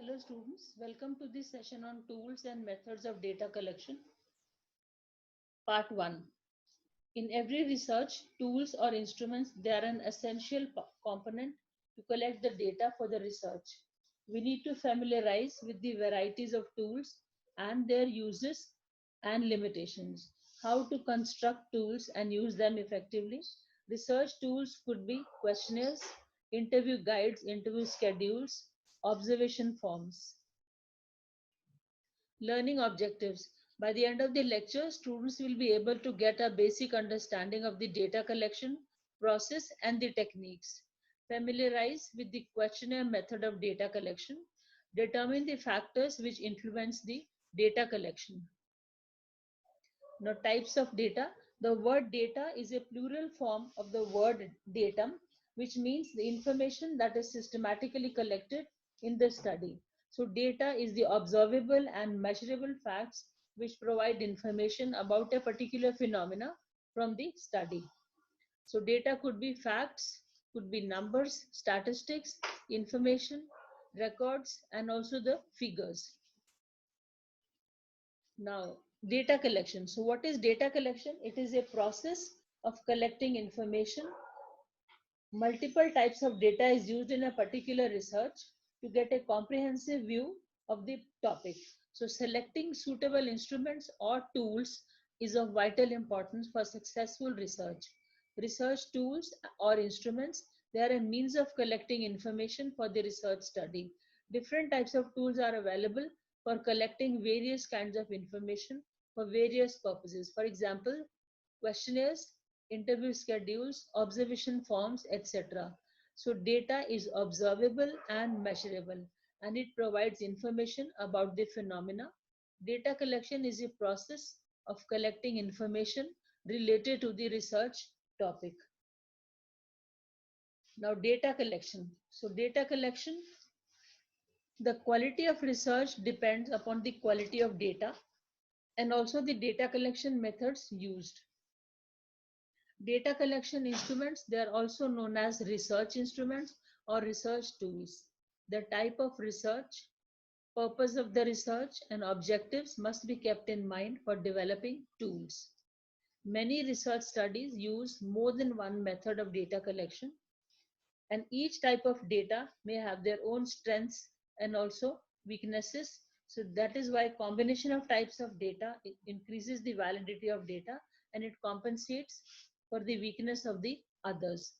Hello students, welcome to this session on tools and methods of data collection. Part 1. In every research, tools or instruments, they are an essential component to collect the data for the research. We need to familiarize with the varieties of tools and their uses and limitations. How to construct tools and use them effectively. Research tools could be questionnaires, interview guides, interview schedules, observation forms. Learning objectives. By the end of the lecture, students will be able to get a basic understanding of the data collection process and the techniques. Familiarize with the questionnaire method of data collection. Determine the factors which influence the data collection. Now, types of data. The word data is a plural form of the word datum, which means the information that is systematically collected in the study. So, data is the observable and measurable facts which provide information about a particular phenomena from the study. So, data could be facts, could be numbers, statistics, information, records, and also the figures. Now, data collection. So, what is data collection? It is a process of collecting information. Multiple types of data is used in a particular research to get a comprehensive view of the topic. So, selecting suitable instruments or tools is of vital importance for successful research. Research tools or instruments, they are a means of collecting information for the research study. Different types of tools are available for collecting various kinds of information for various purposes. For example, questionnaires, interview schedules, observation forms, etc. So data is observable and measurable, and it provides information about the phenomena. Data collection is a process of collecting information related to the research topic. Now, data collection. So data collection, the quality of research depends upon the quality of data and also the data collection methods used. Data collection instruments, they are also known as research instruments or research tools. The type of research, purpose of the research, and objectives must be kept in mind for developing tools. Many research studies use more than one method of data collection, and each type of data may have their own strengths and also weaknesses. So that is why combination of types of data increases the validity of data and it compensates for the weakness of the others.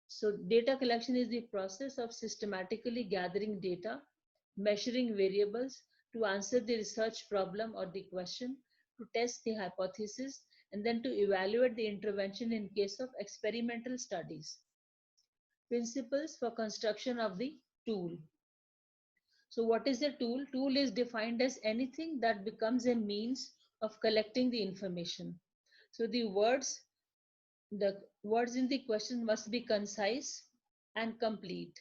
So data collection is the process of systematically gathering data, measuring variables to answer the research problem or the question, to test the hypothesis, and then to evaluate the intervention in case of experimental studies. Principles for construction of the tool. So what is a tool? Tool is defined as anything that becomes a means of collecting the information. So the words in the question must be concise and complete,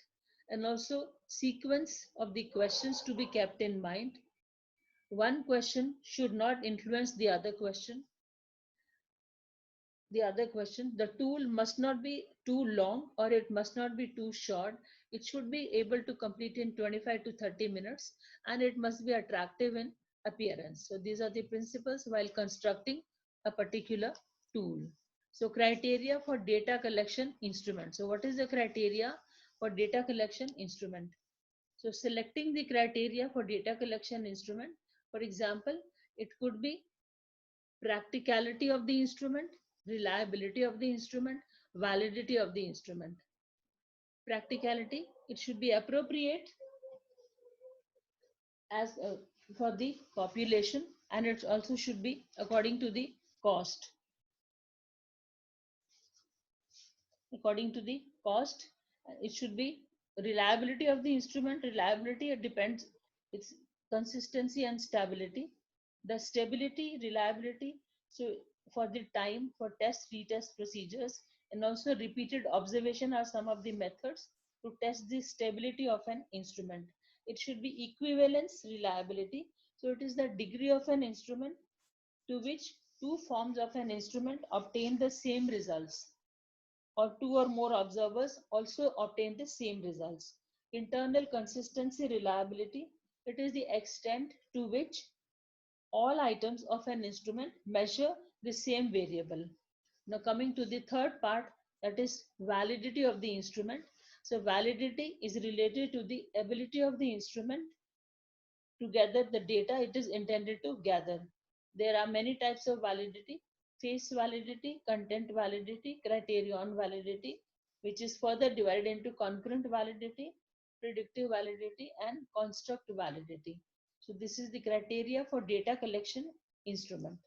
and also sequence of the questions to be kept in mind. One question should not influence the other question. The tool must not be too long or it must not be too short. It should be able to complete in 25 to 30 minutes and it must be attractive in appearance. So these are the principles while constructing a particular tool. So criteria for data collection instrument. So what is the criteria for data collection instrument? So selecting the criteria for data collection instrument, for example, it could be practicality of the instrument, reliability of the instrument, validity of the instrument. Practicality, it should be appropriate as for the population, and it also should be according to the cost. According to the cost, it should be reliability of the instrument. Reliability, it depends, its consistency and stability. The stability, reliability, so for the time for test retest procedures and also repeated observation are some of the methods to test the stability of an instrument. It should be equivalence reliability, so it is the degree of an instrument to which two forms of an instrument obtain the same results or two or more observers also obtain the same results. Internal consistency reliability, It is the extent to which all items of an instrument measure the same variable. Now coming to the third part, that is validity of the instrument. So validity is related to the ability of the instrument to gather the data it is intended to gather. There are many types of validity: face validity, content validity, criterion validity, which is further divided into concurrent validity, predictive validity, and construct validity. So this is the criteria for data collection instrument.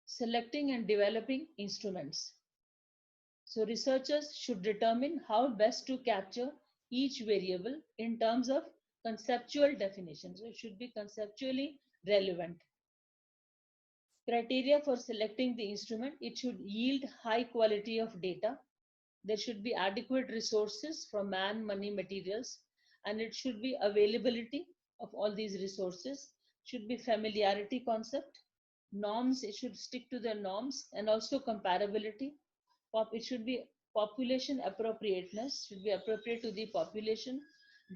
Selecting and developing instruments. So researchers should determine how best to capture each variable in terms of conceptual definition. So it should be conceptually relevant. Criteria for selecting the instrument: it should yield high quality of data. There should be adequate resources for man, money, materials, and it should be availability of all these resources. Should be familiarity concept. Norms, it should stick to the norms, and also comparability. It should be population appropriateness, should be appropriate to the population.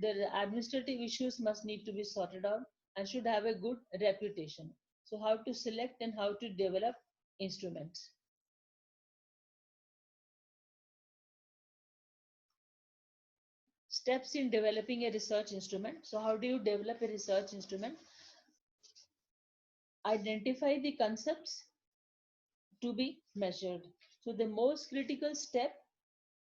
The administrative issues must need to be sorted out and should have a good reputation. So how to select and how to develop instruments. Steps in developing a research instrument. So how do you develop a research instrument? Identify the concepts to be measured. So the most critical step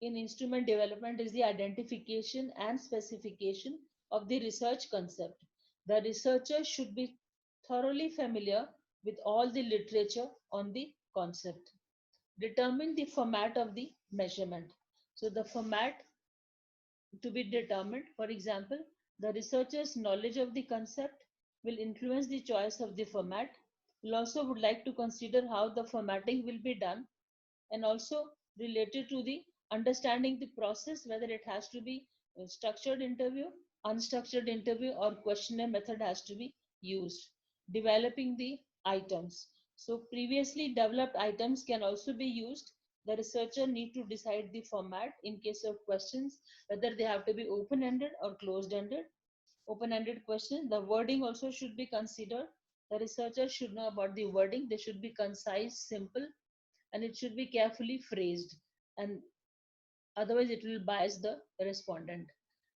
in instrument development is the identification and specification of the research concept. The researcher should be thoroughly familiar with all the literature on the concept. Determine the format of the measurement. So the format to be determined, for example, the researcher's knowledge of the concept will influence the choice of the format. We'll also would like to consider how the formatting will be done, and also related to the understanding the process, whether it has to be a structured interview, unstructured interview, or questionnaire method has to be used. Developing the items. So previously developed items can also be used. The researcher need to decide the format in case of questions, whether they have to be open-ended or closed-ended. Open-ended question, the wording also should be considered. The researcher should know about the wording. They should be concise, simple, and it should be carefully phrased, and otherwise it will bias the respondent.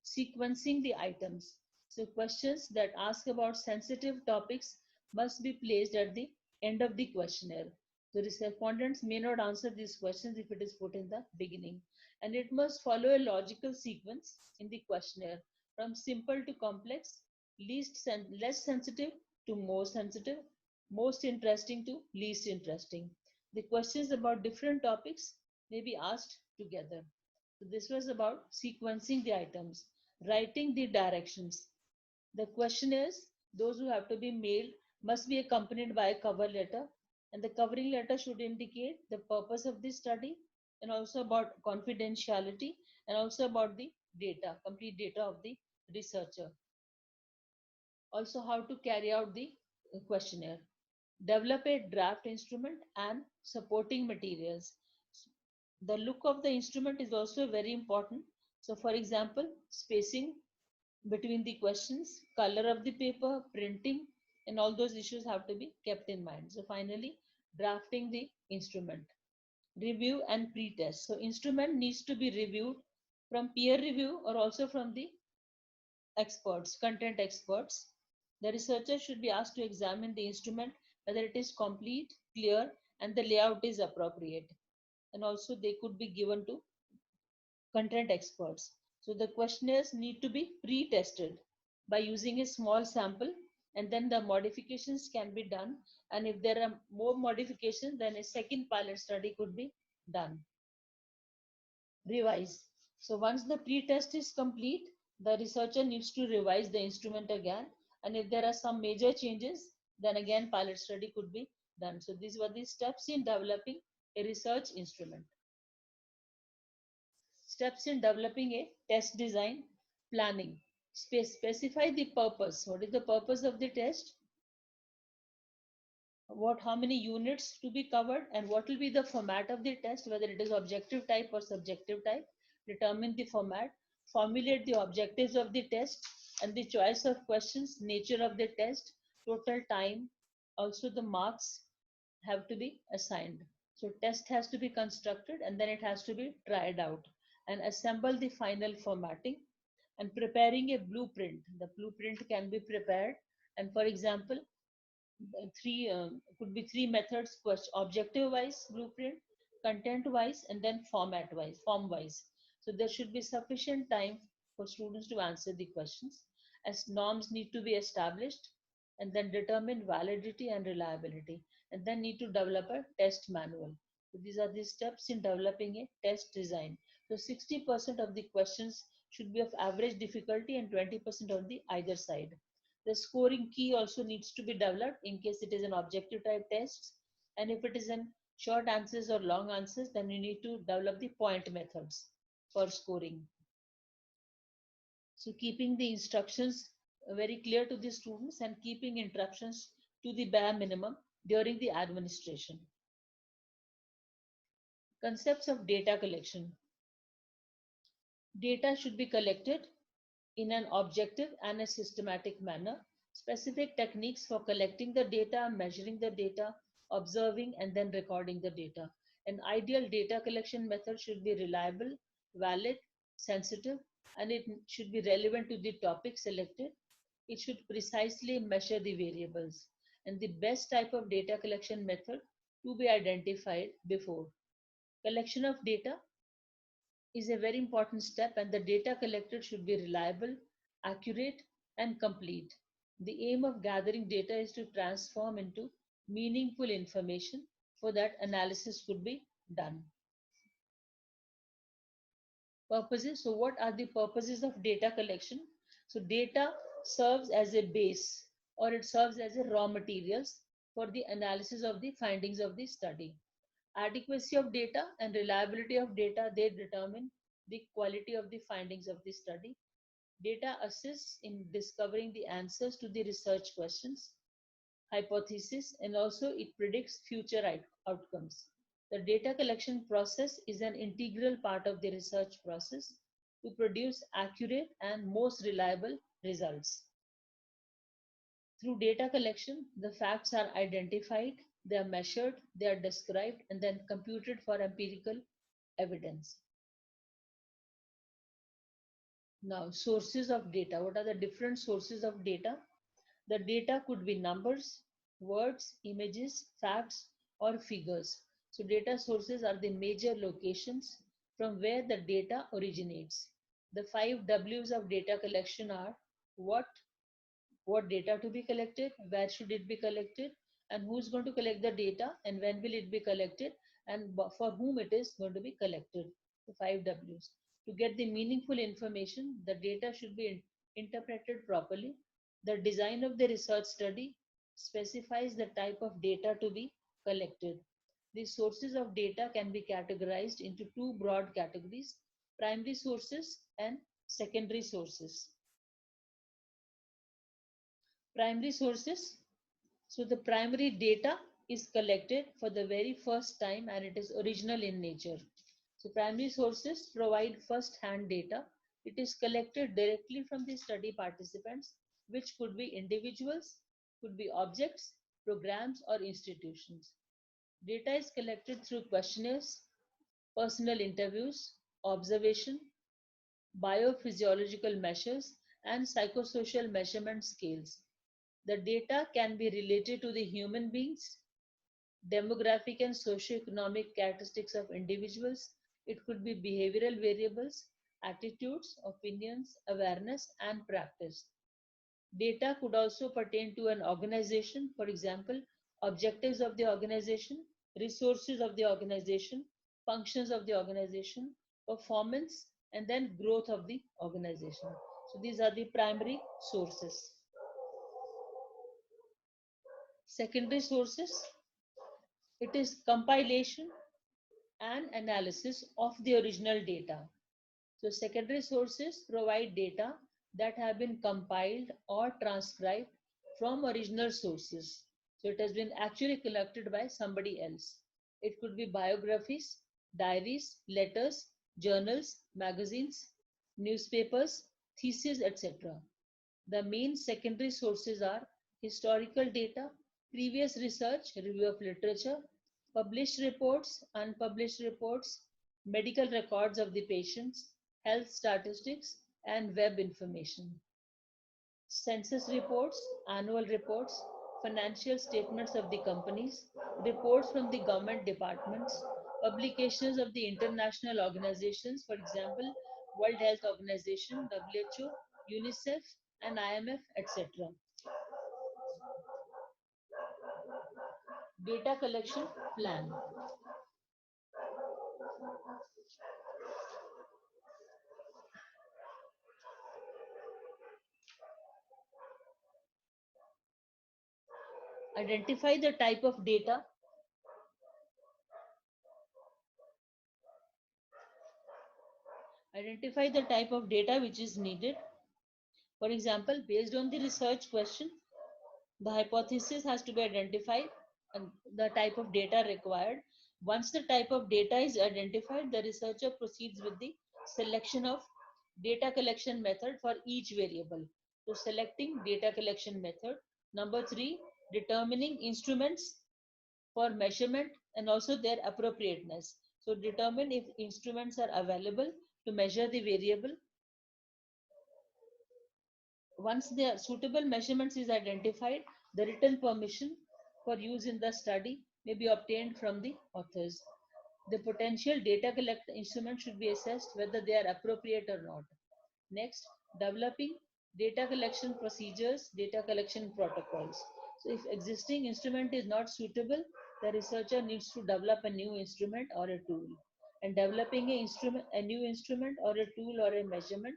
Sequencing the items. So questions that ask about sensitive topics must be placed at the end of the questionnaire. The respondents may not answer these questions if it is put in the beginning, and it must follow a logical sequence in the questionnaire from simple to complex, less sensitive to more sensitive, most interesting to least interesting. The questions about different topics may be asked together. So this was about sequencing the items, writing the directions. The questionnaires, those who have to be mailed, must be accompanied by a cover letter, and the covering letter should indicate the purpose of the study and also about confidentiality and also about the data, complete data of the researcher. Also how to carry out the questionnaire. Develop a draft instrument and supporting materials. The look of the instrument is also very important. So for example, spacing between the questions, color of the paper, printing, and all those issues have to be kept in mind. So finally, drafting the instrument. Review and pre-test. So instrument needs to be reviewed from peer review or also from the experts, content experts. The researcher should be asked to examine the instrument, whether it is complete, clear, and the layout is appropriate. And also they could be given to content experts. So the questionnaires need to be pre-tested by using a small sample, and then the modifications can be done. And if there are more modifications, then a second pilot study could be done. Revise. So once the pre-test is complete, the researcher needs to revise the instrument again. And if there are some major changes, then again pilot study could be done. So these were the steps in developing a research instrument. Steps in developing a test design. Planning. Specify the purpose. What is the purpose of the test? How many units to be covered, and what will be the format of the test, whether it is objective type or subjective type. Determine the format. formulate the objectives of the test and the choice of questions, nature of the test, total time, also the marks have to be assigned. So test has to be constructed and then it has to be tried out and assemble the final formatting and preparing a blueprint. The blueprint can be prepared and for example, three could be three methods: objective wise blueprint, content wise, and then form wise. So there should be sufficient time for students to answer the questions, as norms need to be established and then determine validity and reliability, and then need to develop a test manual. So these are the steps in developing a test design. So 60% of the questions should be of average difficulty and 20% on the either side. The scoring key also needs to be developed in case it is an objective type test. And if it is an short answers or long answers, then you need to develop the point methods for scoring. So keeping the instructions very clear to the students and keeping interruptions to the bare minimum during the administration. Concepts of data collection. Data should be collected in an objective and a systematic manner. Specific techniques for collecting the data, measuring the data, observing, and then recording the data. An ideal data collection method should be reliable, valid, sensitive, and it should be relevant to the topic selected. It should precisely measure the variables. And the best type of data collection method to be identified before. Collection of data is a very important step, and the data collected should be reliable, accurate, and complete. The aim of gathering data is to transform into meaningful information. For that, analysis could be done. Purposes. So, what are the purposes of data collection? So, data serves as a base or it serves as a raw materials for the analysis of the findings of the study. Adequacy of data and reliability of data, they determine the quality of the findings of the study. Data assists in discovering the answers to the research questions, hypothesis, and also it predicts future outcomes. The data collection process is an integral part of the research process to produce accurate and most reliable results. Through data collection, the facts are identified, they are measured, they are described, and then computed for empirical evidence. Now, sources of data. What are the different sources of data? The data could be numbers, words, images, facts, or figures. So, data sources are the major locations from where the data originates. The 5 W's of data collection are what data to be collected, where should it be collected, and who's going to collect the data, and when will it be collected, and for whom it is going to be collected. The 5 W's. To get the meaningful information, the data should be interpreted properly. The design of the research study specifies the type of data to be collected. The sources of data can be categorized into two broad categories: primary sources and secondary sources. Primary sources. So the primary data is collected for the very first time and it is original in nature. So primary sources provide first-hand data. It is collected directly from the study participants, which could be individuals, could be objects, programs, or institutions. Data is collected through questionnaires, personal interviews, observation, biophysiological measures, and psychosocial measurement scales. The data can be related to the human beings, demographic and socioeconomic characteristics of individuals. It could be behavioral variables, attitudes, opinions, awareness, and practice. Data could also pertain to an organization, for example, objectives of the organization, resources of the organization, functions of the organization, performance, and then growth of the organization. So these are the primary sources. Secondary sources, it is compilation and analysis of the original data. So secondary sources provide data that have been compiled or transcribed from original sources. So it has been actually collected by somebody else. It could be biographies, diaries, letters, journals, magazines, newspapers, theses, etc. The main secondary sources are historical data, previous research, review of literature, published reports, unpublished reports, medical records of the patients, health statistics, and web information. Census reports, annual reports, financial statements of the companies, reports from the government departments, publications of the international organizations, for example, World Health Organization, WHO, UNICEF, and IMF, etc. Data collection plan. Identify the type of data. Identify the type of data which is needed. For example, based on the research question, the hypothesis has to be identified and the type of data required. Once the type of data is identified, the researcher proceeds with the selection of data collection method for each variable. So selecting data collection method. Number three, determining instruments for measurement and also their appropriateness. So determine if instruments are available to measure the variable. Once the suitable measurements is identified, the written permission for use in the study may be obtained from the authors. The potential data collector instrument should be assessed whether they are appropriate or not. Next, developing data collection procedures, data collection protocols. So if existing instrument is not suitable, the researcher needs to develop a new instrument or a tool. And developing a new instrument or a tool or a measurement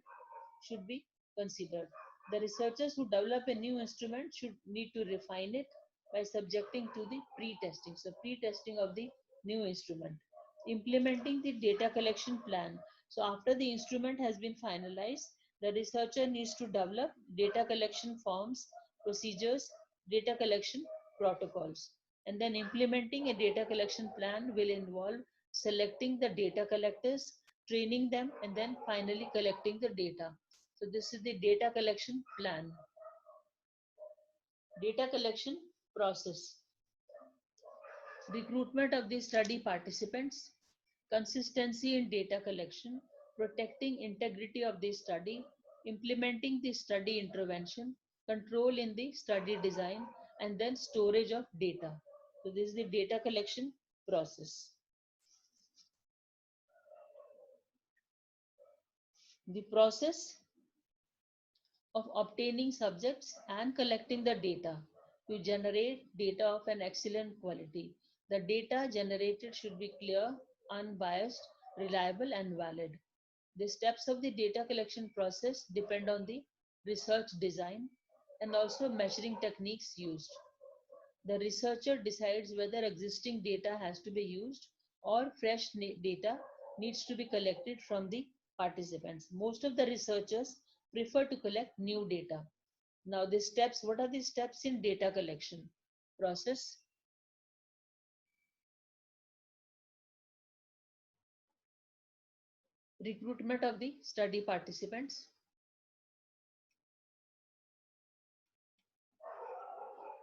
should be considered. The researchers who develop a new instrument should need to refine it by subjecting to the pre-testing. So pre-testing of the new instrument. Implementing the data collection plan. So after the instrument has been finalized, the researcher needs to develop data collection forms, procedures, data collection protocols. And then implementing a data collection plan will involve selecting the data collectors, training them, and then finally collecting the data. So this is the data collection plan. Data collection process. Recruitment of the study participants, consistency in data collection, protecting integrity of the study, implementing the study intervention, control in the study design, and then storage of data. So this is the data collection process. The process of obtaining subjects and collecting the data to generate data of an excellent quality. The data generated should be clear, unbiased, reliable, and valid. The steps of the data collection process depend on the research design and also measuring techniques used. The researcher decides whether existing data has to be used or fresh data needs to be collected from the participants. Most of the researchers prefer to collect new data. Now the steps, what are the steps in data collection process? Recruitment of the study participants.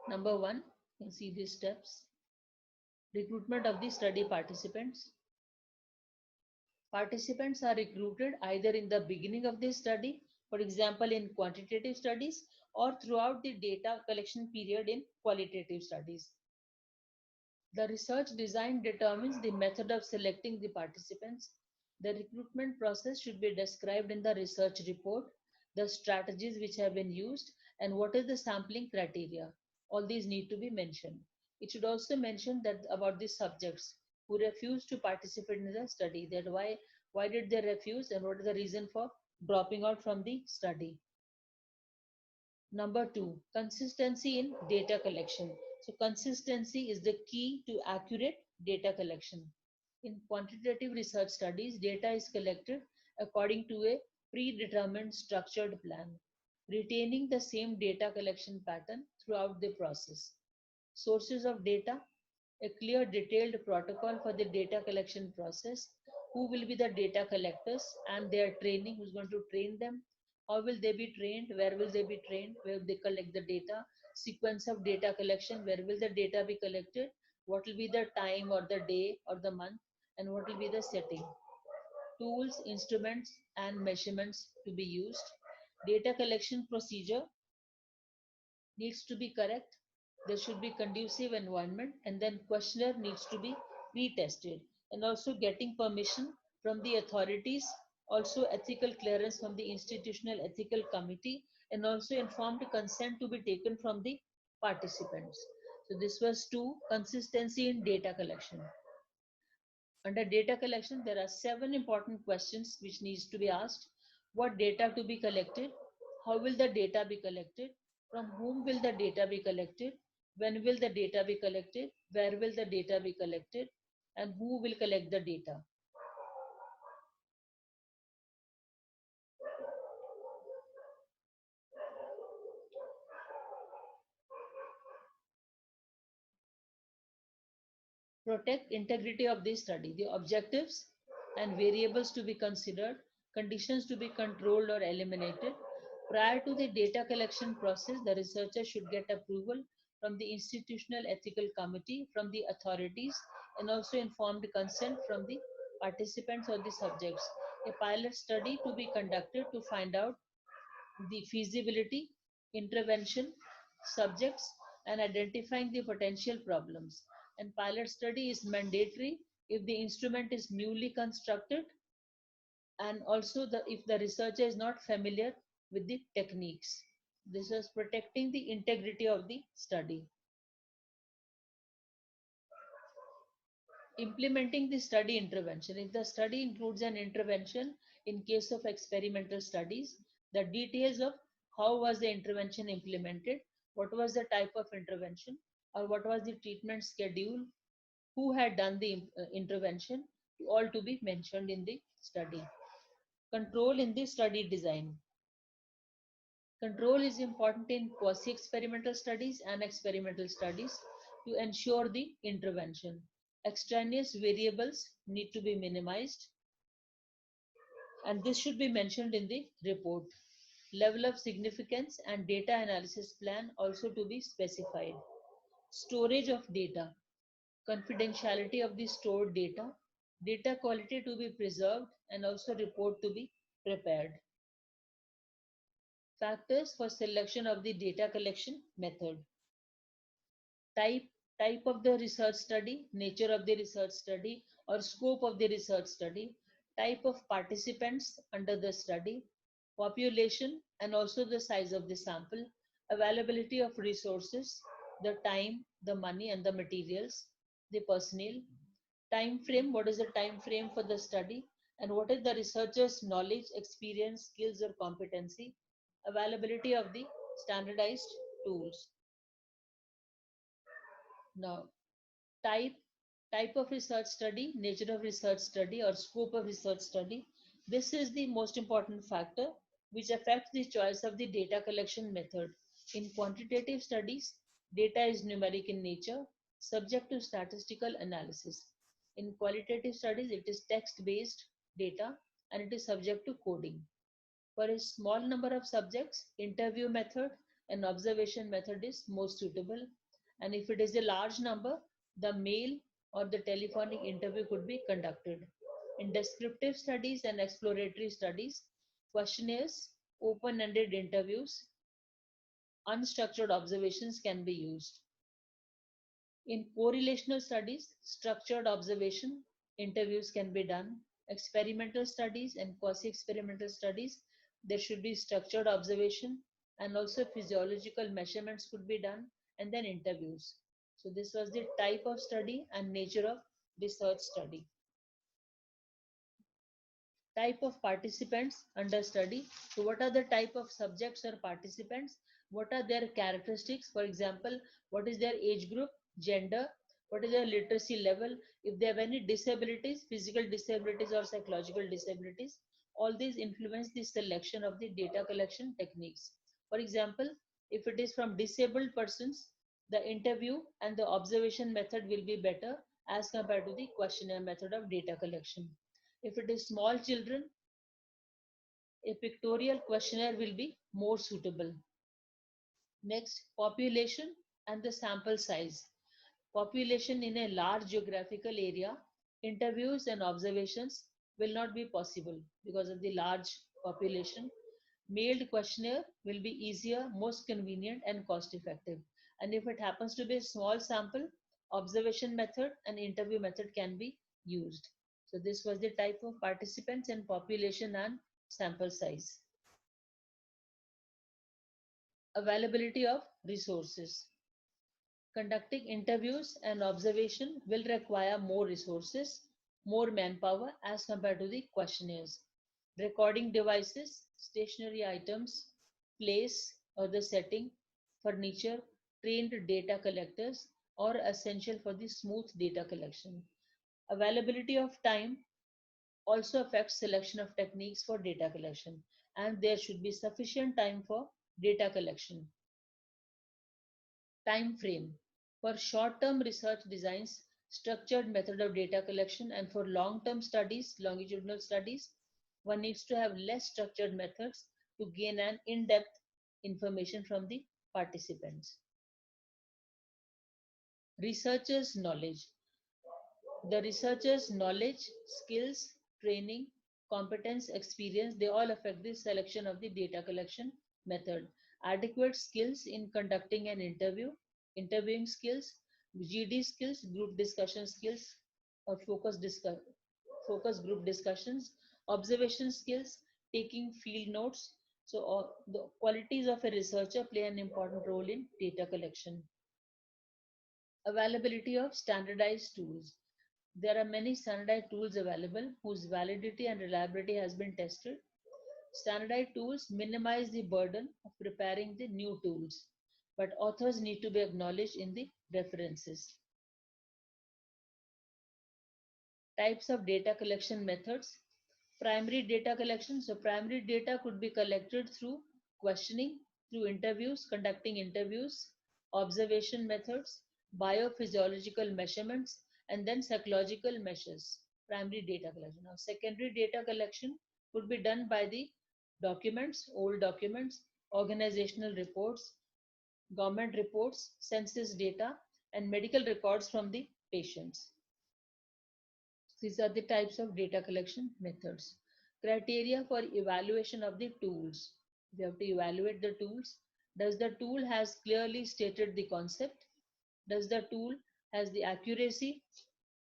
Number one, you can see these steps. Recruitment of the study participants. Participants are recruited either in the beginning of the study, for example, in quantitative studies, or throughout the data collection period in qualitative studies. The research design determines the method of selecting the participants. The recruitment process should be described in the research report, the strategies which have been used, and what is the sampling criteria. All these need to be mentioned. It should also mention that about the subjects who refused to participate in the study, that why did they refuse and what is the reason for dropping out from the study. Number two, consistency in data collection. So consistency is the key to accurate data collection. In quantitative research studies, data is collected according to a predetermined structured plan, retaining the same data collection pattern throughout the process. Sources of data. a clear detailed protocol for the data collection process, who will be the data collectors and their training, who's going to train them, how will they be trained, where will they be trained, where they collect the data, sequence of data collection, where will the data be collected, what will be the time or the day or the month, and what will be the setting, tools, instruments, and measurements to be used. Data collection procedure needs to be correct. There should be conducive environment, and then questionnaire needs to be retested, and also getting permission from the authorities, also ethical clearance from the institutional ethical committee, and also informed consent to be taken from the participants. So this was two, consistency in data collection. Under data collection, there are 7 important questions which needs to be asked. What data to be collected? How will the data be collected? From whom will the data be collected? When will the data be collected? Where will the data be collected? And who will collect the data? Protect integrity of the study. The objectives and variables to be considered, conditions to be controlled or eliminated. Prior to the data collection process, the researcher should get approval from the institutional ethical committee, from the authorities, and also informed consent from the participants or the subjects. A pilot study to be conducted to find out the feasibility, intervention, subjects, and identifying the potential problems. And pilot study is mandatory if the instrument is newly constructed, and also if the researcher is not familiar with the techniques. This is protecting the integrity of the study. Implementing the study intervention. If the study includes an intervention in case of experimental studies, the details of how was the intervention implemented, what was the type of intervention, or what was the treatment schedule, who had done the intervention, all to be mentioned in the study. Control in the study design. Control is important in quasi-experimental studies and experimental studies to ensure the intervention. Extraneous variables need to be minimized, and this should be mentioned in the report. Level of significance and data analysis plan also to be specified. Storage of data, confidentiality of the stored data, data quality to be preserved, and also report to be prepared. Factors for selection of the data collection method. Type, type of the research study, nature of the research study or scope of the research study, type of participants under the study, population and also the size of the sample, availability of resources, the time, the money and the materials, the personnel, time frame, what is the time frame for the study, and what is the researcher's knowledge, experience, skills or competency, availability of the standardized tools. Now, type, type of research study, nature of research study or scope of research study. This is the most important factor which affects the choice of the data collection method. In quantitative studies, data is numeric in nature, subject to statistical analysis. In qualitative studies, it is text-based data and it is subject to coding. For a small number of subjects, interview method and observation method is most suitable. And if it is a large number, the mail or the telephonic interview could be conducted. In descriptive studies and exploratory studies, questionnaires, open-ended interviews, unstructured observations can be used. In correlational studies, structured observation interviews can be done. Experimental studies and quasi-experimental studies, there should be structured observation and also physiological measurements could be done and then interviews. So this was the type of study and nature of research study. Type of participants under study. So what are the type of subjects or participants? What are their characteristics? For example, what is their age group, gender, what is their literacy level, if they have any disabilities, physical disabilities or psychological disabilities. All these influence the selection of the data collection techniques. For example, if it is from disabled persons, The interview and the observation method will be better as compared to the questionnaire method of data collection. If it is small children, a pictorial questionnaire will be more suitable. Next, population and the sample size. Population in a large geographical area, interviews and observations will not be possible because of the large population. Mailed questionnaire will be easier, most convenient, and cost effective. And if it happens to be a small sample, observation method and interview method can be used. So this was the type of participants and population and sample size. Availability of resources. Conducting interviews and observation will require more resources, more manpower as compared to the questionnaires. Recording devices, stationary items, place or the setting, furniture, trained data collectors are essential for the smooth data collection. Availability of time also affects selection of techniques for data collection, and there should be sufficient time for data collection. Time frame. For short-term research designs, structured method of data collection, and for long-term studies, longitudinal studies, one needs to have less structured methods to gain an in-depth information from the participants. Researchers' knowledge. The researcher's knowledge, skills, training, competence, experience, they all affect the selection of the data collection method. Adequate skills in conducting an interview, interviewing skills, GD skills, group discussion skills, or focus group discussions, observation skills, taking field notes. So the qualities of a researcher play an important role in data collection. Availability of standardized tools. There are many standardized tools available whose validity and reliability has been tested. Standardized tools minimize the burden of preparing the new tools, but authors need to be acknowledged in the references. Types of data collection methods. Primary data collection. So primary data could be collected through questioning, through interviews, conducting interviews, observation methods, biophysiological measurements, and then psychological measures. Primary data collection. Now, secondary data collection could be done by the documents, old documents, organizational reports, government reports, census data, and medical records from the patients. These are the types of data collection methods. Criteria for evaluation of the tools. We have to evaluate the tools. Does the tool has clearly stated the concept? Does the tool has the accuracy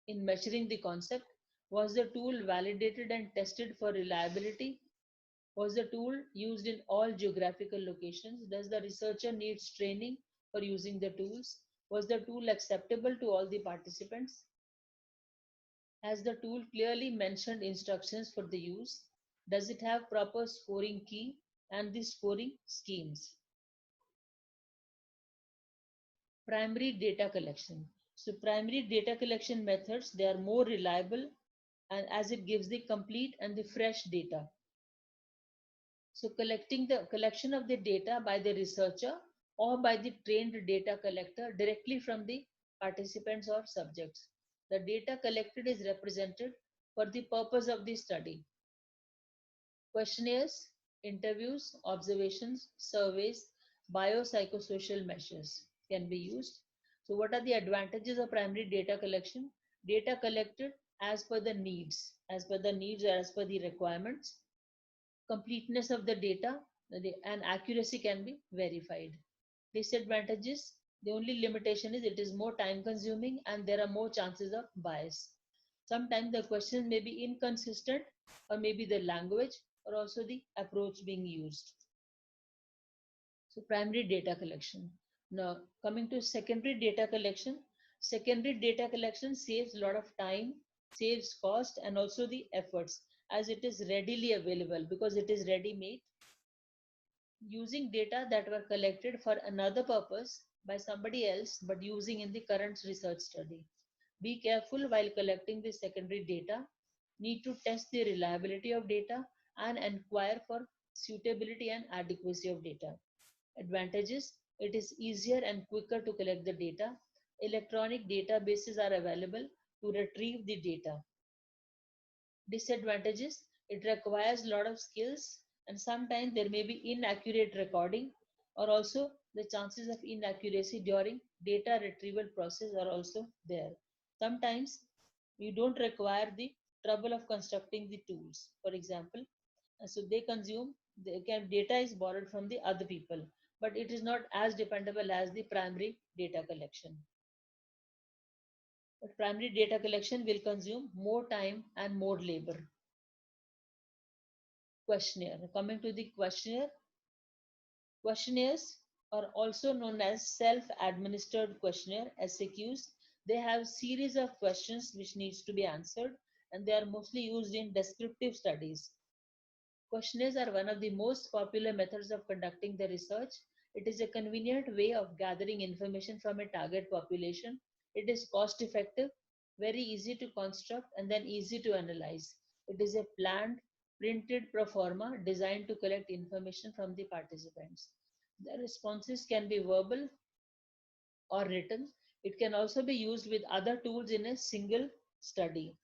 in measuring the concept? Was the tool validated and tested for reliability? Was the tool used in all geographical locations? Does the researcher needs training for using the tools? Was the tool acceptable to all the participants? Has the tool clearly mentioned instructions for the use? Does it have proper scoring key and the scoring schemes? Primary data collection. So primary data collection methods, they are more reliable and as it gives the complete and the fresh data. So collecting the collection of the data by the researcher or by the trained data collector directly from the participants or subjects. The data collected is represented for the purpose of the study. Questionnaires, interviews, observations, surveys, biopsychosocial measures can be used. So what are the advantages of primary data collection? Data collected as per the needs, as per the needs or as per the requirements. Completeness of the data and accuracy can be verified. Disadvantages, the only limitation is it is more time consuming and there are more chances of bias. Sometimes the question may be inconsistent or maybe the language or also the approach being used. So primary data collection. Now coming to secondary data collection. Secondary data collection saves a lot of time, saves cost and also the efforts as it is readily available because it is ready made. Using data that were collected for another purpose by somebody else but using in the current research study. Be careful while collecting the secondary data. Need to test the reliability of data and inquire for suitability and adequacy of data. Advantages, It is easier and quicker to collect the data. Electronic databases are available to retrieve the data. Disadvantages: it requires a lot of skills, and sometimes there may be inaccurate recording, or also the chances of inaccuracy during data retrieval process are also there. Sometimes you don't require the trouble of constructing the tools. For example, so they consume, data is borrowed from the other people, but it is not as dependable as the primary data collection. But primary data collection will consume more time and more labor. Questionnaire. Coming to the questionnaire, questionnaires are also known as self-administered questionnaire (SAQs). They have series of questions which needs to be answered, and they are mostly used in descriptive studies. Questionnaires are one of the most popular methods of conducting the research. It is a convenient way of gathering information from a target population. It is cost effective, very easy to construct, and then easy to analyze. It is a planned, printed pro forma designed to collect information from the participants. The responses can be verbal or written. It can also be used with other tools in a single study.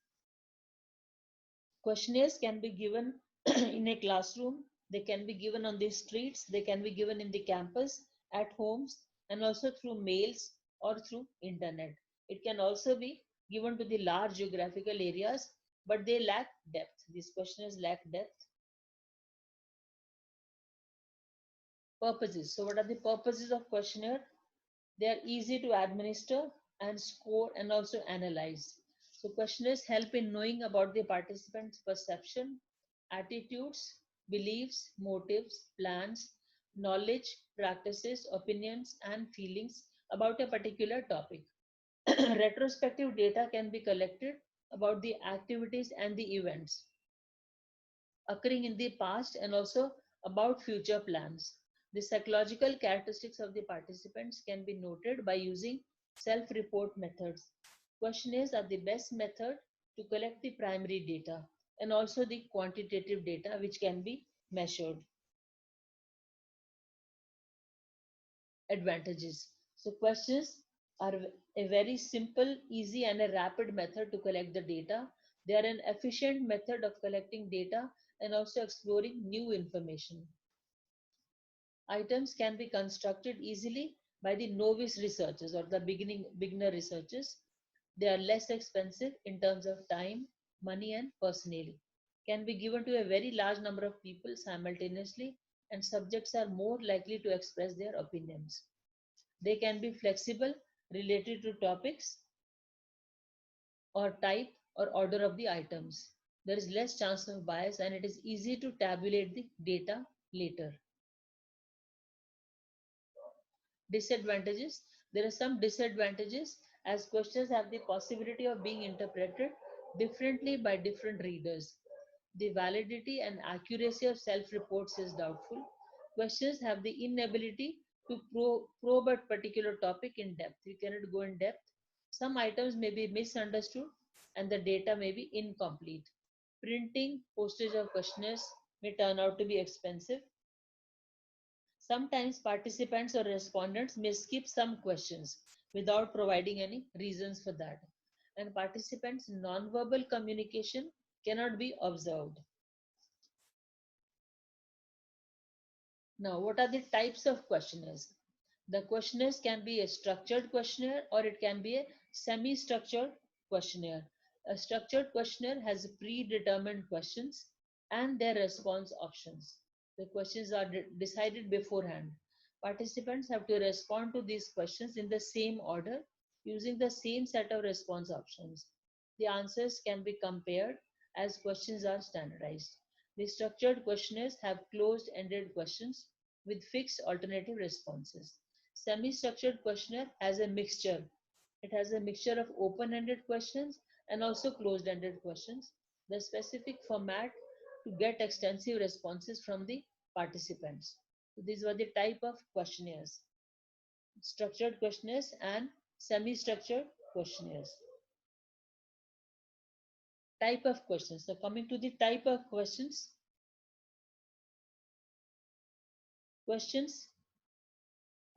Questionnaires can be given in a classroom, they can be given on the streets, they can be given in the campus, at homes, and also through mails or through internet. It can also be given to the large geographical areas, but they lack depth. These questionnaires lack depth. Purposes. So what are the purposes of questionnaire? They are easy to administer and score and also analyze. So questionnaires help in knowing about the participants' perception, attitudes, beliefs, motives, plans, knowledge, practices, opinions, and feelings about a particular topic. Retrospective data can be collected about the activities and the events occurring in the past and also about future plans. The psychological characteristics of the participants can be noted by using self-report methods. Questionnaires are the best method to collect the primary data and also the quantitative data which can be measured. Advantages. So questions are a very simple, easy and a rapid method to collect the data. They are an efficient method of collecting data and also exploring new information. Items can be constructed easily by the novice researchers or the beginner researchers. They are less expensive in terms of time, money, and personnel. Can be given to a very large number of people simultaneously, and subjects are more likely to express their opinions. They can be flexible, related to topics or type or order of the items. There is less chance of bias, and it is easy to tabulate the data later. Disadvantages. There are some disadvantages as questions have the possibility of being interpreted differently by different readers. The validity and accuracy of self-reports is doubtful. Questions have the inability to probe a particular topic in depth. You cannot go in depth. Some items may be misunderstood and the data may be incomplete. Printing, postage of questionnaires may turn out to be expensive. Sometimes participants or respondents may skip some questions without providing any reasons for that. And participants' non-verbal communication cannot be observed. Now, what are the types of questionnaires? The questionnaires can be a structured questionnaire or it can be a semi-structured questionnaire. A structured questionnaire has predetermined questions and their response options. The questions are decided beforehand. Participants have to respond to these questions in the same order using the same set of response options. The answers can be compared as questions are standardized. The structured questionnaires have closed-ended questions with fixed alternative responses. Semi-structured questionnaire has a mixture. It has a mixture of open-ended questions and also closed-ended questions. The specific format to get extensive responses from the participants. So these were the type of questionnaires: structured questionnaires and semi-structured questionnaires. Type of questions. So coming to the type of questions, questions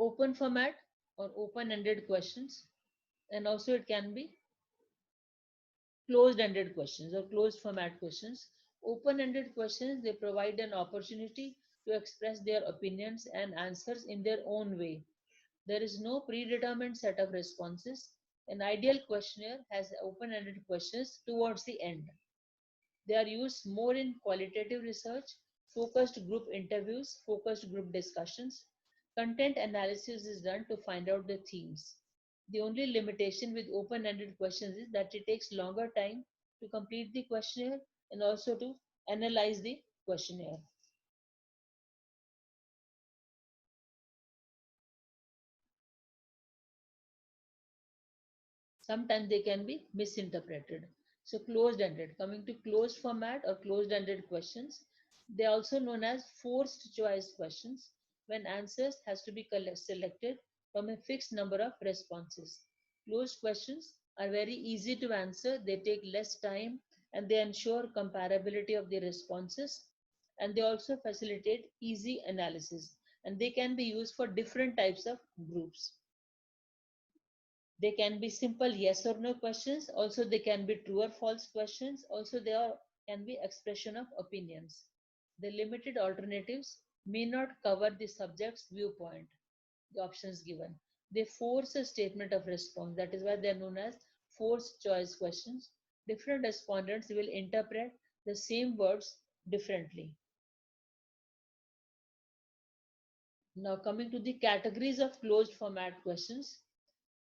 open format or open-ended questions, and also it can be closed-ended questions or closed format questions. Open-ended questions, they provide an opportunity to express their opinions and answers in their own way. There is no predetermined set of responses. An ideal questionnaire has open-ended questions towards the end. They are used more in qualitative research, focused group interviews, focused group discussions. Content analysis is done to find out the themes. The only limitation with open-ended questions is that it takes longer time to complete the questionnaire and also to analyze the questionnaire. Sometimes they can be misinterpreted. So closed-ended, coming to closed format or closed-ended questions, they are also known as forced choice questions when answers has to be selected from a fixed number of responses. Closed questions are very easy to answer, they take less time and they ensure comparability of the responses, and they also facilitate easy analysis, and they can be used for different types of groups. They can be simple yes or no questions. Also, they can be true or false questions. Also, can be expression of opinions. The limited alternatives may not cover the subject's viewpoint, the options given. They force a statement of response. That is why they are known as forced choice questions. Different respondents will interpret the same words differently. Now, coming to the categories of closed format questions.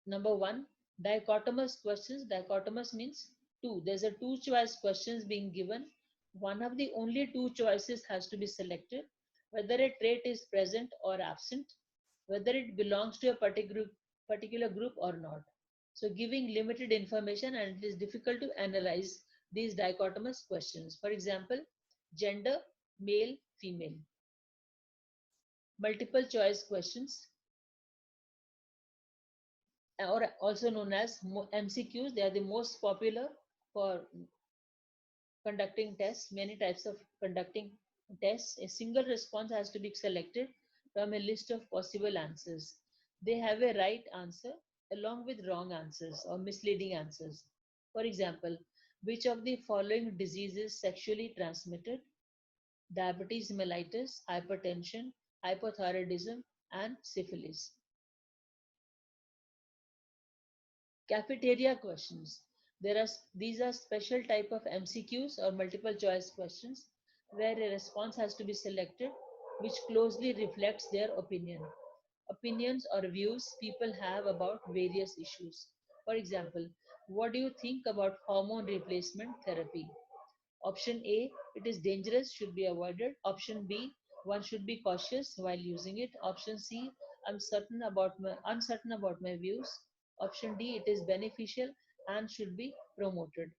Number one, dichotomous questions. Dichotomous means two. There's a two choice questions being given. One of the only two choices has to be selected, whether a trait is present or absent, whether it belongs to a particular group or not. So giving limited information, and it is difficult to analyze these dichotomous questions. For example, gender, male, female. Multiple choice questions, or also known as MCQs. They are the most popular for conducting tests. Many types of conducting tests. A single response has to be selected from a list of possible answers. They have a right answer along with wrong answers or misleading answers. For example, which of the following diseases sexually transmitted? Diabetes mellitus, hypertension, hypothyroidism, and syphilis. Cafeteria questions. These are special type of MCQs or multiple choice questions where a response has to be selected which closely reflects their opinions or views people have about various issues. For example, what do you think about hormone replacement therapy? Option A, it is dangerous, should be avoided. Option B, one should be cautious while using it. Option C, uncertain about my views. Option D, it is beneficial and should be promoted.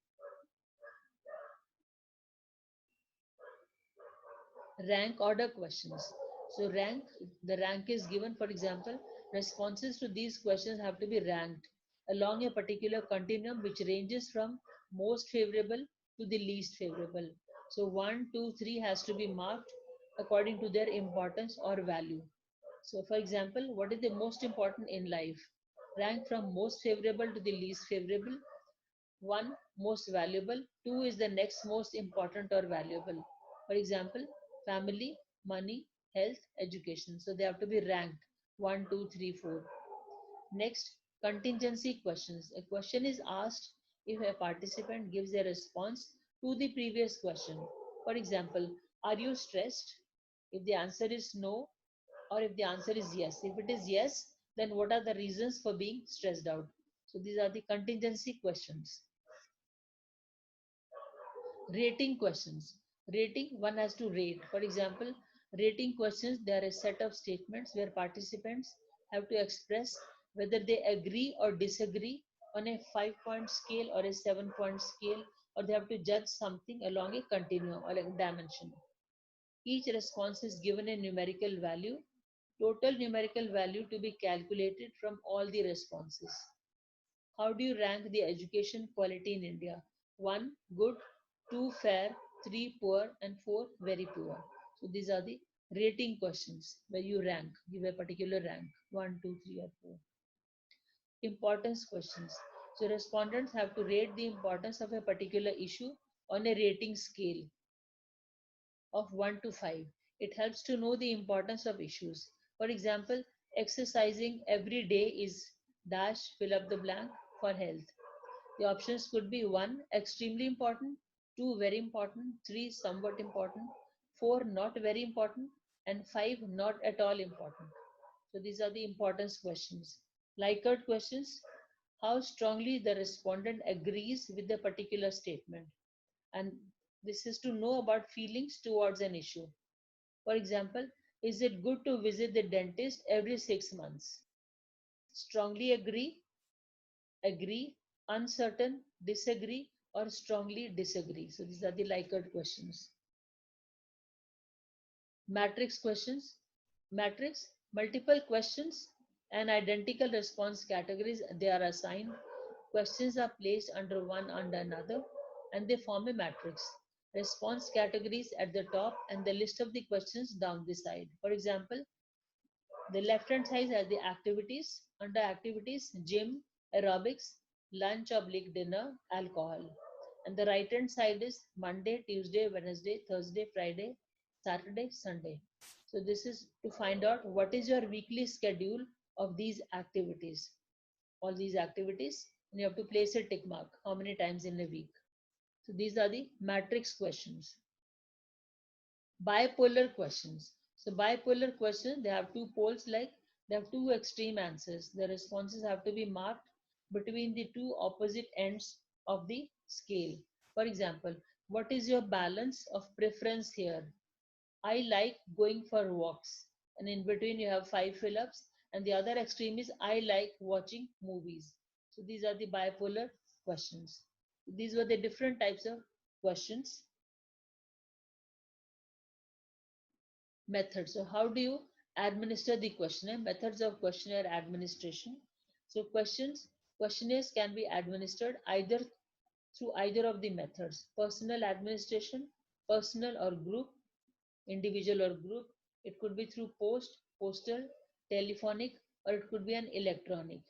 Rank order questions. So the rank is given. For example, responses to these questions have to be ranked along a particular continuum which ranges from most favorable to the least favorable. So 1, 2, 3 has to be marked according to their importance or value. So for example, what is the most important in life? Rank from most favorable to the least favorable. 1, most valuable. 2 is the next most important or valuable. For example, family, money, health, education. So they have to be ranked 1, 2, 3, 4. Next, contingency questions. A question is asked if a participant gives a response to the previous question. For example, are you stressed? If the answer is no, or if the answer is yes. If it is yes, then what are the reasons for being stressed out? So these are the contingency questions. Rating questions. Rating, one has to rate. For example, rating questions, there are a set of statements where participants have to express whether they agree or disagree on a 5-point scale or a 7-point scale, or they have to judge something along a continuum or a dimension. Each response is given a numerical value, total numerical value to be calculated from all the responses. How do you rank the education quality in India? 1, good; 2, fair; 3, poor; and 4, very poor. So these are the Rating questions where you rank, give a particular rank, 1, 2, 3, or 4. Importance questions. So respondents have to rate the importance of a particular issue on a rating scale of 1 to 5. It helps to know the importance of issues. For example, exercising every day is dash, fill up the blank for health. The options could be 1, extremely important, 2, very important, 3, somewhat important, 4, not very important, and 5, not at all important. So these are the importance questions. Likert questions: how strongly the respondent agrees with the particular statement. And this is to know about feelings towards an issue. For example, is it good to visit the dentist every 6 months? Strongly agree, agree, uncertain, disagree, or strongly disagree. So these are the Likert questions. Matrix questions. Matrix, multiple questions and identical response categories, they are assigned. Questions are placed under one under another and they form a matrix. Response categories at the top and the list of the questions down the side. For example, the left hand side has the activities. Under activities, gym, aerobics, lunch oblique dinner, alcohol. And the right hand side is Monday, Tuesday, Wednesday, Thursday, Friday, Saturday, Sunday. So this is to find out what is your weekly schedule of these activities. All these activities, and you have to place a tick mark how many times in a week. So these are the matrix questions. Bipolar questions. So bipolar questions, they have two poles, like they have two extreme answers. The responses have to be marked between the two opposite ends of the scale. For example, what is your balance of preference here? I like going for walks. And in between you have 5 fill-ups. And the other extreme is I like watching movies. So these are the bipolar questions. These were the different types of questions. Methods. So how do you administer the questionnaire? Methods of questionnaire administration. So questionnaires can be administered either through either of the methods: personal administration, personal or group, individual or group. It could be through post, postal, telephonic, or it could be an electronic.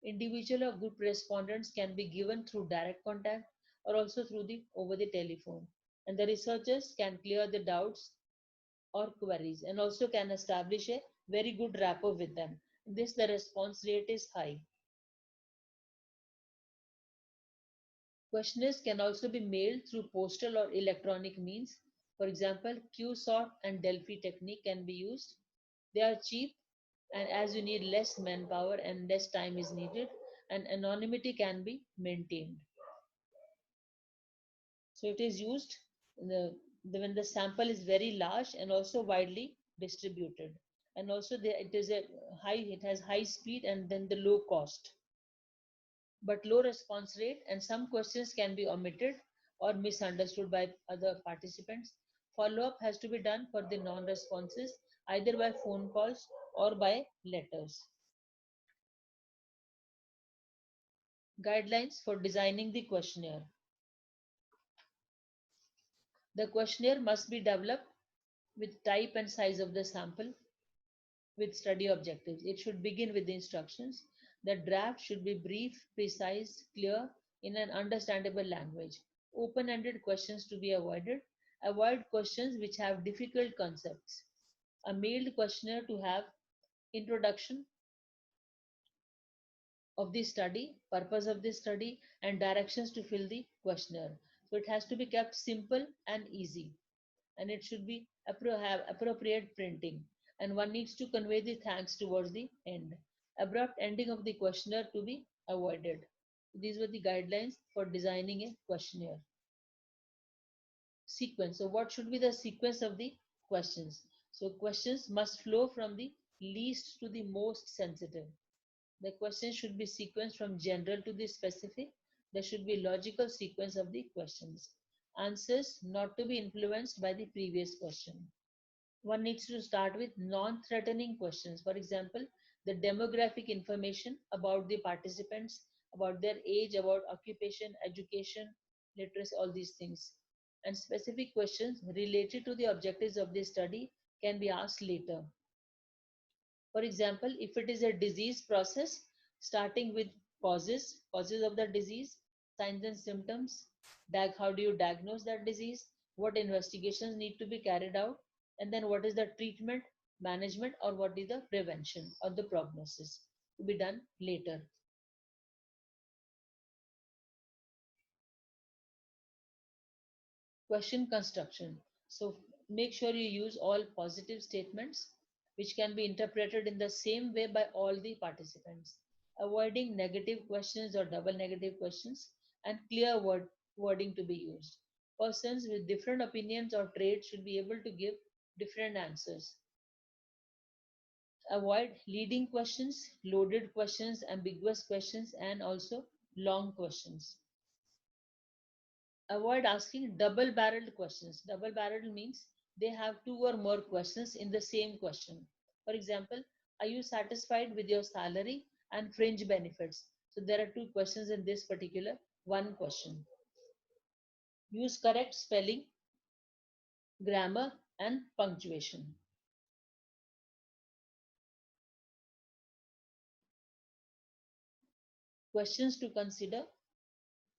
Individual or group respondents can be given through direct contact or also through the over the telephone. And the researchers can clear the doubts or queries and also can establish a very good rapport with them. This the response rate is high. Questionnaires can also be mailed through postal or electronic means. For example, Q-sort and Delphi technique can be used. They are cheap, and as you need less manpower and less time is needed, and anonymity can be maintained. So it is used when the sample is very large and also widely distributed. And also it has high speed and then the low cost, but low response rate, and some questions can be omitted or misunderstood by other participants. Follow-up has to be done for the non-responses either by phone calls or by letters. Guidelines for designing the questionnaire. The questionnaire must be developed with type and size of the sample, with study objectives. It should begin with the instructions. The draft should be brief, precise, clear, in an understandable language. Open-ended questions to be avoided. Avoid questions which have difficult concepts. A mailed questionnaire to have introduction of the study, purpose of the study, and directions to fill the questionnaire. So it has to be kept simple and easy, and it should be have appropriate printing, and one needs to convey the thanks towards the end. Abrupt ending of the questionnaire to be avoided. These were the guidelines for designing a questionnaire. Sequence. So what should be the sequence of the questions? So questions must flow from the least to the most sensitive. The question should be sequenced from general to the specific. There should be logical sequence of the questions. Answers not to be influenced by the previous question. One needs to start with non-threatening questions. For example, the demographic information about the participants, about their age, about occupation, education, literacy, all these things. And specific questions related to the objectives of the study can be asked later. For example, if it is a disease process, starting with causes of the disease, signs and symptoms, how do you diagnose that disease, what investigations need to be carried out, and then what is the treatment, management, or what is the prevention or the prognosis to be done later. Question construction. So make sure you use all positive statements which can be interpreted in the same way by all the participants. Avoiding negative questions or double negative questions, and clear wording to be used. Persons with different opinions or traits should be able to give different answers. Avoid leading questions, loaded questions, ambiguous questions, and also long questions. Avoid asking double barreled questions. Double barreled means they have two or more questions in the same question. For example, are you satisfied with your salary and fringe benefits? So there are two questions in this particular one question. Use correct spelling, grammar, and punctuation. Questions to consider: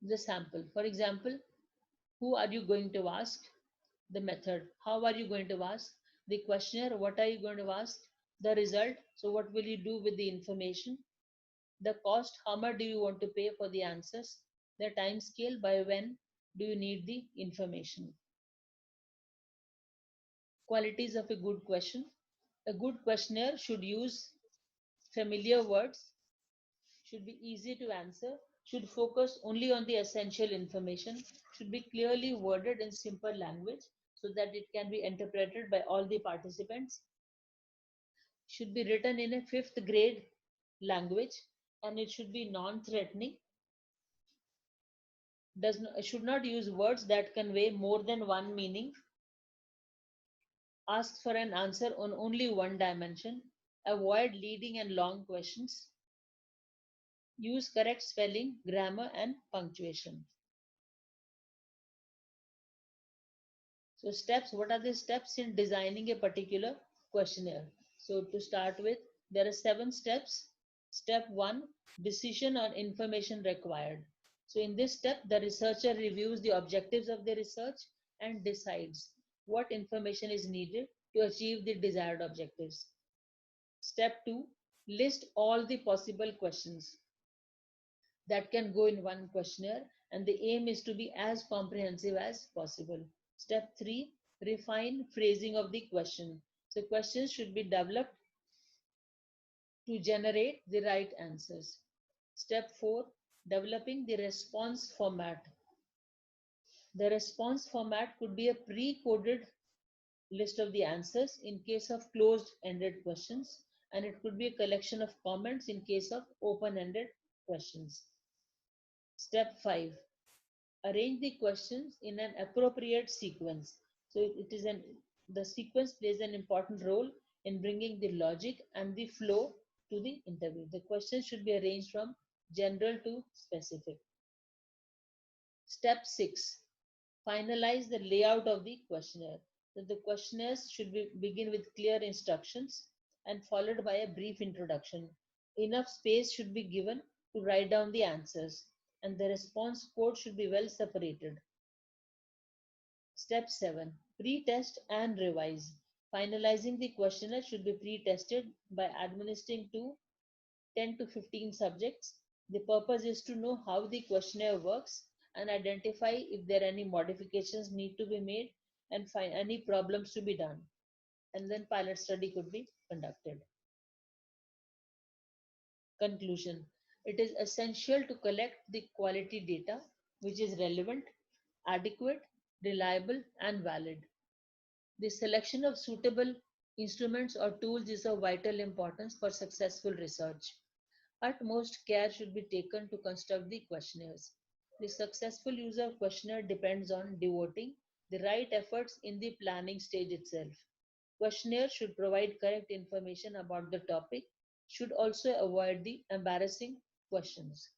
the sample. For example, who are you going to ask? The method. How are you going to ask? The questionnaire. What are you going to ask? The result. So what will you do with the information? The cost. How much do you want to pay for the answers? The time scale. By when do you need the information? Qualities of a good question. A good questionnaire should use familiar words, should be easy to answer, should focus only on the essential information, should be clearly worded in simple language so that it can be interpreted by all the participants, should be written in a fifth grade language, and it should be non-threatening, should not use words that convey more than one meaning, asks for an answer on only one dimension, avoid leading and long questions, use correct spelling, grammar, and punctuation. So steps, what are the steps in designing a particular questionnaire? So to start with, there are 7 steps. Step 1, decision on information required. So in this step, the researcher reviews the objectives of the research and decides what information is needed to achieve the desired objectives. Step 2, list all the possible questions that can go in one questionnaire, and the aim is to be as comprehensive as possible. Step 3, refine phrasing of the question. So questions should be developed to generate the right answers. Step 4, developing the response format. The response format could be a pre-coded list of the answers in case of closed-ended questions, and it could be a collection of comments in case of open-ended questions. Step 5, arrange the questions in an appropriate sequence. So the sequence plays an important role in bringing the logic and the flow to the interview. The questions should be arranged from general to specific. Step 6, finalize the layout of the questionnaire. So the questionnaires should begin with clear instructions and followed by a brief introduction. Enough space should be given to write down the answers, and the response code should be well separated. Step 7, pre-test and revise. Finalizing the questionnaire should be pre-tested by administering to 10 to 15 subjects. The purpose is to know how the questionnaire works and identify if there are any modifications need to be made and find any problems to be done. And then pilot study could be conducted. Conclusion. It is essential to collect the quality data which is relevant, adequate, reliable, and valid. The selection of suitable instruments or tools is of vital importance for successful research. Utmost care should be taken to construct the questionnaires. The successful use of questionnaire depends on devoting the right efforts in the planning stage itself. Questionnaire should provide correct information about the topic, should also avoid the embarrassing questions.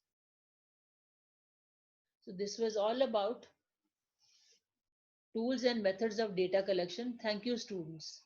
So this was all about tools and methods of data collection. Thank you, students.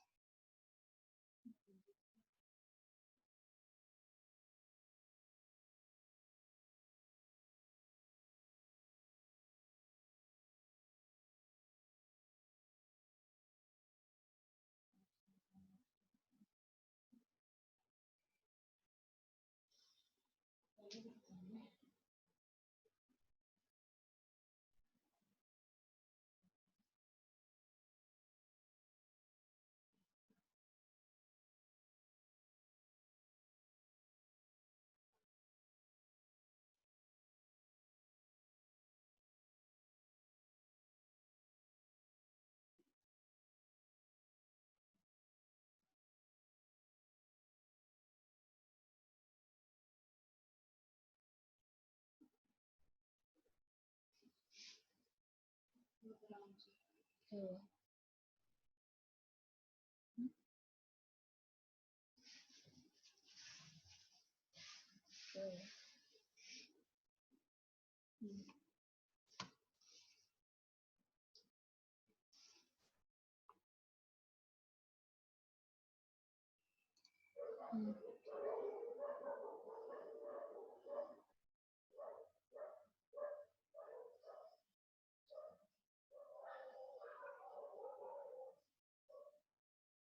Oh. Hmm. Oh. Hmm. Hmm.